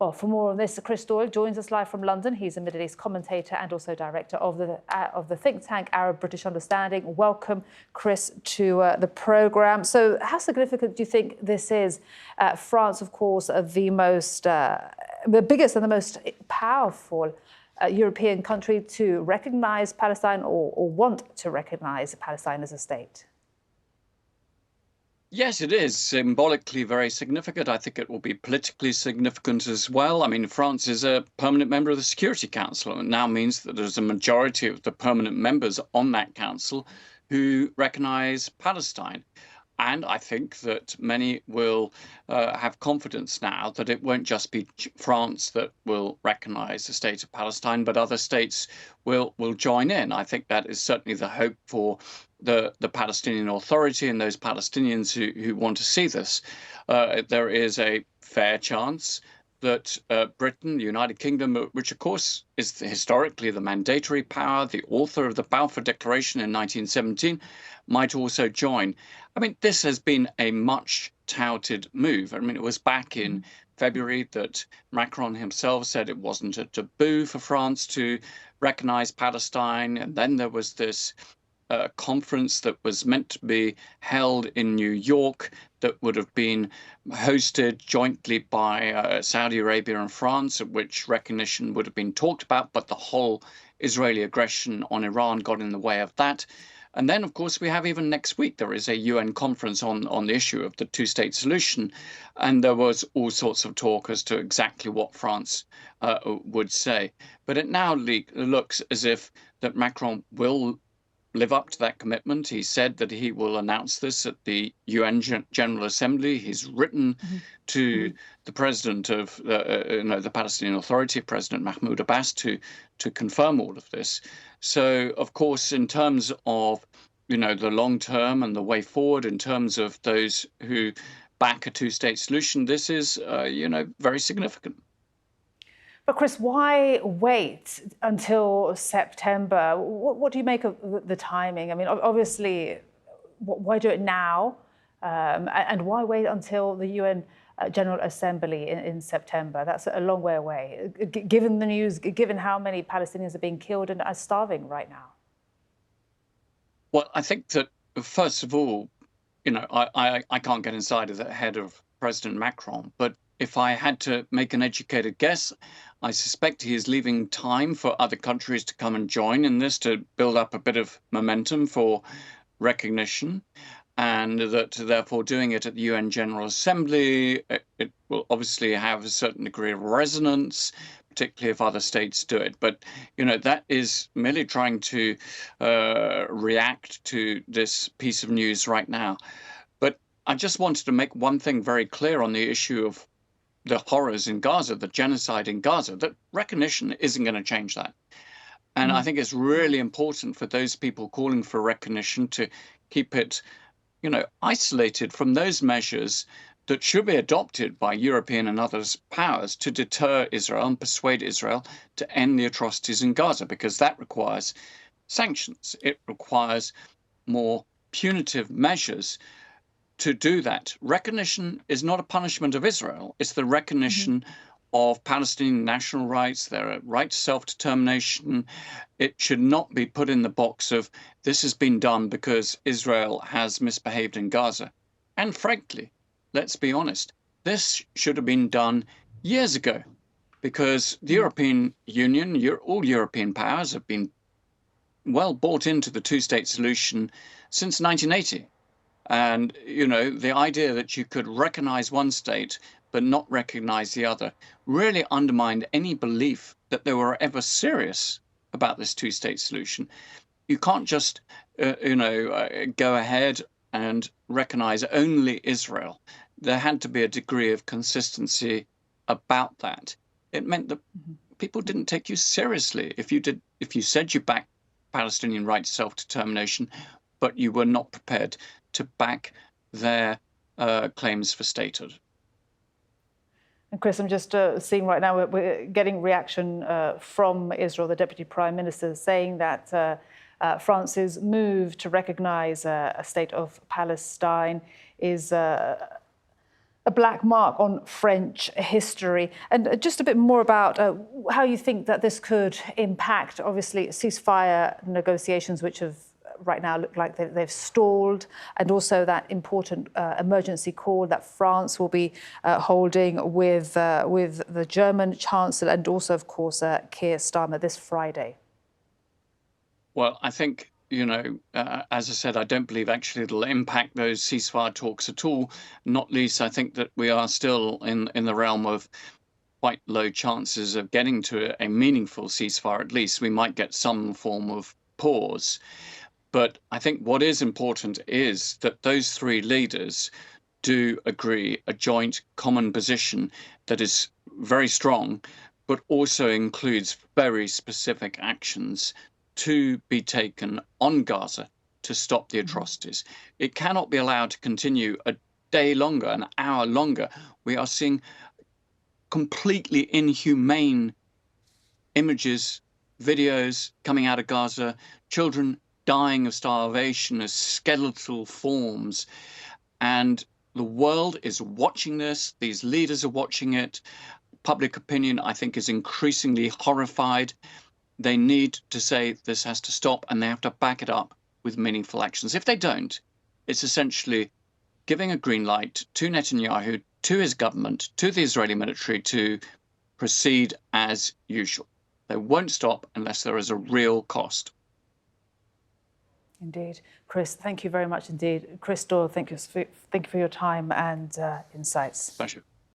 Well, for more on this, Chris Doyle joins us live from London. He's a Middle East commentator and also director of the think tank Arab-British Understanding. Welcome, Chris, to the programme. So how significant do you think this is? France, of course, the biggest and the most powerful European country to recognise Palestine or want to recognise Palestine as a state. Yes, it is symbolically very significant. I think it will be politically significant as well. I mean, France is a permanent member of the Security Council, and it now means that there's a majority of the permanent members on that council who recognise Palestine. And I think that many will have confidence now that it won't just be France that will recognise the state of Palestine, but other states will join in. I think that is certainly the hope for the Palestinian Authority and those Palestinians who want to see this. There is a fair chance that Britain, the United Kingdom, which of course is historically the mandatory power, the author of the Balfour Declaration in 1917, might also join. I mean, this has been a much touted move. I mean, it was back in February that Macron himself said it wasn't a taboo for France to recognize Palestine. And then there was this conference that was meant to be held in New York that would have been hosted jointly by Saudi Arabia and France, at which recognition would have been talked about, but the whole Israeli aggression on Iran got in the way of that. And then, of course, we have even next week, there is a UN conference on the issue of the two-state solution. And there was all sorts of talk as to exactly what France would say. But it now looks as if that Macron will live up to that commitment. He said that he will announce this at the UN General Assembly. He's written to the president of the Palestinian Authority, President Mahmoud Abbas, to confirm all of this. So, of course, in terms of the long term and the way forward, in terms of those who back a two-state solution, this is very significant. But Chris, why wait until September? What do you make of the timing? I mean, obviously, why do it now? And why wait until the UN General Assembly in September? That's a long way away, given the news, given how many Palestinians are being killed and are starving right now. Well, I think that, first of all, I can't get inside of the head of President Macron, but if I had to make an educated guess, I suspect he is leaving time for other countries to come and join in this to build up a bit of momentum for recognition, and that therefore doing it at the UN General Assembly, it will obviously have a certain degree of resonance, particularly if other states do it. But, that is merely trying to react to this piece of news right now. But I just wanted to make one thing very clear on the issue of the horrors in Gaza, the genocide in Gaza, that recognition isn't going to change that. And I think it's really important for those people calling for recognition to keep it, isolated from those measures that should be adopted by European and other powers to deter Israel and persuade Israel to end the atrocities in Gaza, because that requires sanctions. It requires more punitive measures to do that. Recognition is not a punishment of Israel. It's the recognition of Palestinian national rights, their right to self-determination. It should not be put in the box of this has been done because Israel has misbehaved in Gaza. And frankly, let's be honest, this should have been done years ago, because the European Union, all European powers have been well bought into the two-state solution since 1980. And, the idea that you could recognize one state but not recognize the other really undermined any belief that they were ever serious about this two-state solution. You can't just, go ahead and recognize only Israel. There had to be a degree of consistency about that. It meant that people didn't take you seriously if you said you backed Palestinian right to self-determination, but you were not prepared to back their claims for statehood. And Chris, I'm just seeing right now we're getting reaction from Israel, the Deputy Prime Minister, saying that France's move to recognise a state of Palestine is a black mark on French history. And just a bit more about how you think that this could impact, obviously, ceasefire negotiations, which have right now look like they've stalled, and also that important emergency call that France will be holding with the German Chancellor and also, of course, Keir Starmer this Friday. Well, I think, as I said, I don't believe actually it'll impact those ceasefire talks at all. Not least, I think that we are still in the realm of quite low chances of getting to a meaningful ceasefire. At least we might get some form of pause. But I think what is important is that those three leaders do agree a joint common position that is very strong, but also includes very specific actions to be taken on Gaza to stop the atrocities. It cannot be allowed to continue a day longer, an hour longer. We are seeing completely inhumane images, videos coming out of Gaza, children dying of starvation as skeletal forms. And the world is watching this. These leaders are watching it. Public opinion, I think, is increasingly horrified. They need to say this has to stop, and they have to back it up with meaningful actions. If they don't, it's essentially giving a green light to Netanyahu, to his government, to the Israeli military to proceed as usual. They won't stop unless there is a real cost. Indeed. Chris, thank you very much indeed. Chris Doyle, thank you for your time and insights. Pleasure.